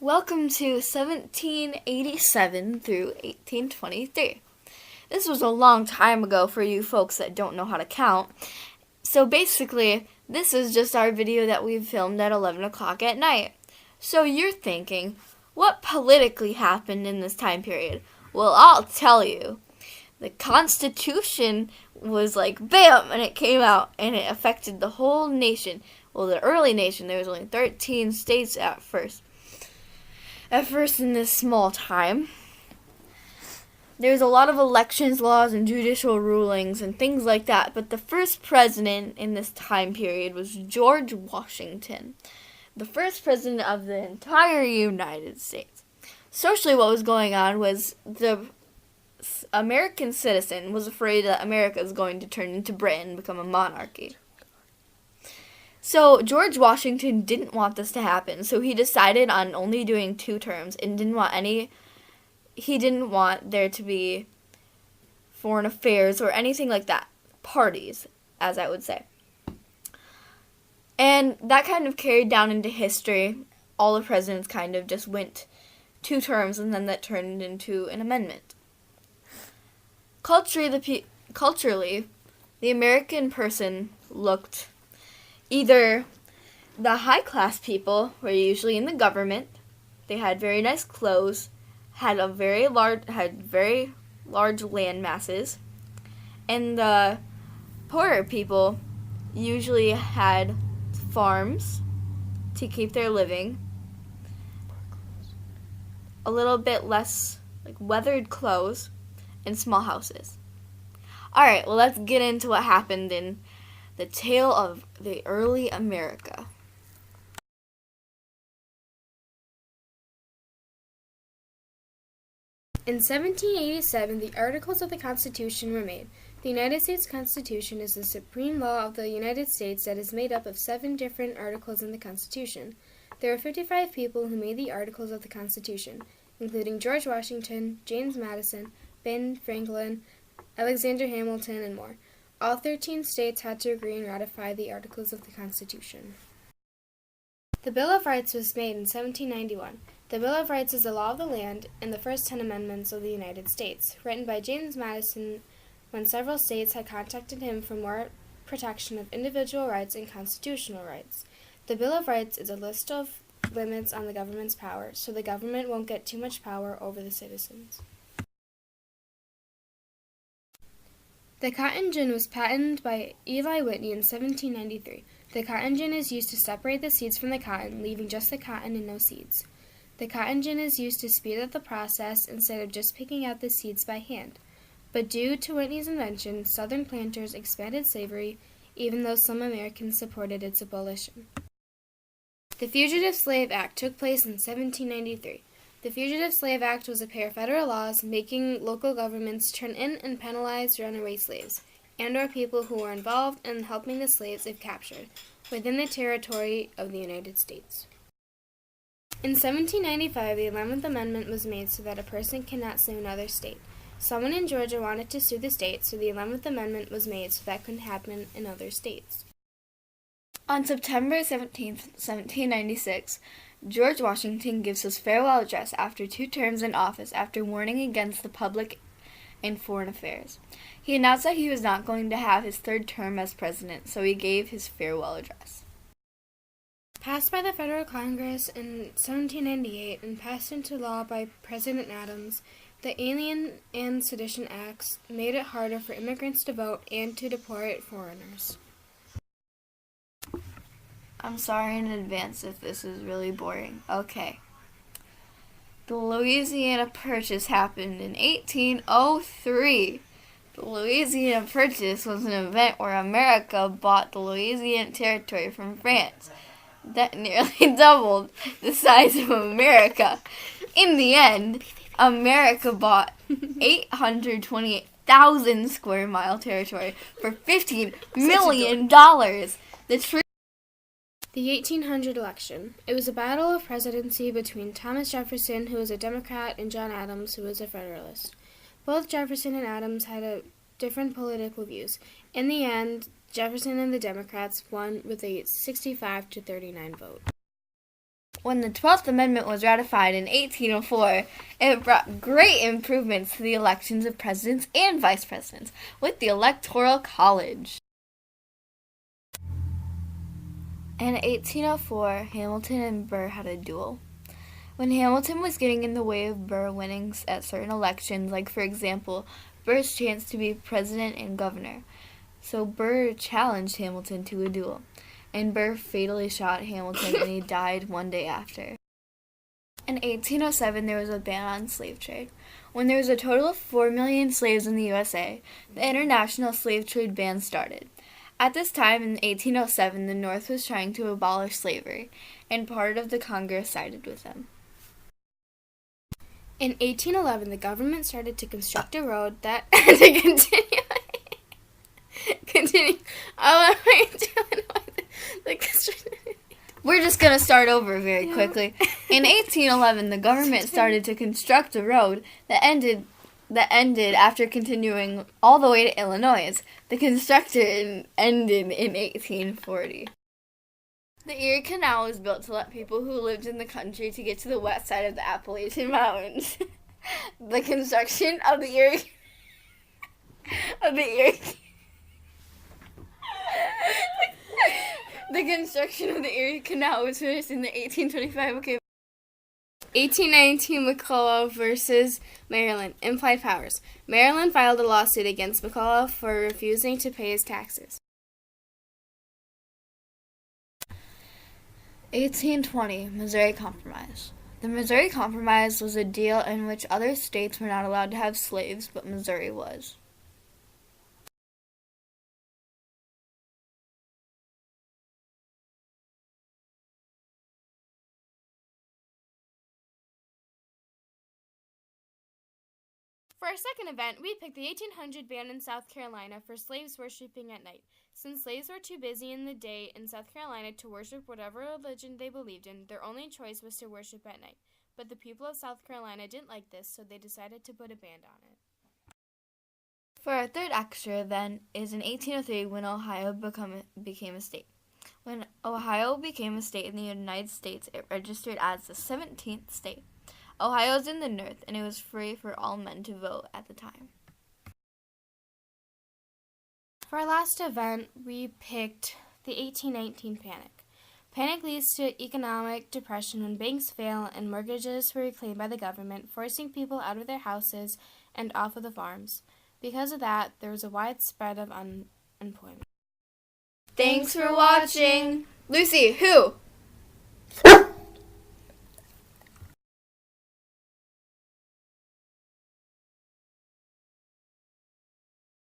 Welcome to 1787 through 1823. This was a long time ago for you folks that don't know how to count. So basically, this is just our video that we filmed at 11 o'clock at night. So you're thinking, what politically happened in this time period? Well, I'll tell you. The Constitution was like bam, and it came out, and it affected the whole nation. Well, the early nation, there was only 13 states at first. In this small time, there's a lot of elections laws and judicial rulings and things like that, but the first president in this time period was George Washington, the first president of the entire United States. Socially, what was going on was the American citizen was afraid that America is going to turn into Britain and become a monarchy. So George Washington didn't want this to happen, so he decided on only doing 2 terms and he didn't want there to be foreign affairs or anything like that. Parties, as I would say. And that kind of carried down into history. All the presidents kind of just went 2 terms, and then that turned into an amendment. Culturally, the American person looked either the high-class people were usually in the government. They had very nice clothes, had very large land masses, and the poorer people usually had farms to keep their living, a little bit less like weathered clothes, and small houses. Alright, well, let's get into what happened in the tale of the early America. In 1787, the Articles of the Constitution were made. The United States Constitution is the supreme law of the United States that is made up of 7 different articles in the Constitution. There were 55 people who made the Articles of the Constitution, including George Washington, James Madison, Ben Franklin, Alexander Hamilton, and more. All 13 states had to agree and ratify the Articles of the Constitution. The Bill of Rights was made in 1791. The Bill of Rights is the law of the land and the first 10 amendments of the United States, written by James Madison when several states had contacted him for more protection of individual rights and constitutional rights. The Bill of Rights is a list of limits on the government's power, so the government won't get too much power over the citizens. The cotton gin was patented by Eli Whitney in 1793. The cotton gin is used to separate the seeds from the cotton, leaving just the cotton and no seeds. The cotton gin is used to speed up the process instead of just picking out the seeds by hand. But due to Whitney's invention, Southern planters expanded slavery, even though some Americans supported its abolition. The Fugitive Slave Act took place in 1793. The Fugitive Slave Act was a pair of federal laws making local governments turn in and penalize runaway slaves, and/or people who were involved in helping the slaves if captured, within the territory of the United States. In 1795, the 11th Amendment was made so that a person cannot sue another state. Someone in Georgia wanted to sue the state, so the 11th Amendment was made so that couldn't happen in other states. On September 17, 1796, George Washington gives his farewell address after 2 terms in office after warning against the public and foreign affairs. He announced that he was not going to have his 3rd term as president, so he gave his farewell address. Passed by the Federal Congress in 1798 and passed into law by President Adams, the Alien and Sedition Acts made it harder for immigrants to vote and to deport foreigners. I'm sorry in advance if this is really boring. Okay. The Louisiana Purchase happened in 1803. The Louisiana Purchase was an event where America bought the Louisiana Territory from France. That nearly doubled the size of America. In the end, America bought 828,000 square mile territory for $15 million. The 1800 election. It was a battle of presidency between Thomas Jefferson, who was a Democrat, and John Adams, who was a Federalist. Both Jefferson and Adams had different political views. In the end, Jefferson and the Democrats won with a 65-39 vote. When the 12th Amendment was ratified in 1804, it brought great improvements to the elections of presidents and vice presidents with the Electoral College. In 1804, Hamilton and Burr had a duel. When Hamilton was getting in the way of Burr winning at certain elections, like for example, Burr's chance to be president and governor, so Burr challenged Hamilton to a duel, and Burr fatally shot Hamilton and he died one day after. In 1807, there was a ban on slave trade. When there was a total of 4 million slaves in the USA, the international slave trade ban started. At this time, in 1807, the North was trying to abolish slavery, and part of the Congress sided with them. In 1811, the government started to construct a road that continue. Oh, We're just going to start over very quickly. In 1811, the government started to construct a road that ended after continuing all the way to Illinois. The construction ended in 1840. The Erie Canal was built to let people who lived in the country to get to the west side of the Appalachian Mountains. The construction of the Erie The construction of the Erie Canal was finished in the 1825. 1819, McCulloch versus Maryland. Implied powers. Maryland filed a lawsuit against McCulloch for refusing to pay his taxes. 1820, Missouri Compromise. The Missouri Compromise was a deal in which other states were not allowed to have slaves, but Missouri was. For our second event, we picked the 1800 ban in South Carolina for slaves worshiping at night. Since slaves were too busy in the day in South Carolina to worship whatever religion they believed in, their only choice was to worship at night. But the people of South Carolina didn't like this, so they decided to put a ban on it. For our third extra event is in 1803 when Ohio became a state. When Ohio became a state in the United States, it registered as the 17th state. Ohio is in the north, and it was free for all men to vote at the time. For our last event, we picked the 1819 panic. Panic leads to economic depression when banks fail and mortgages were reclaimed by the government, forcing people out of their houses and off of the farms. Because of that, there was a wide spread of unemployment. Thanks for watching. Lucy, who?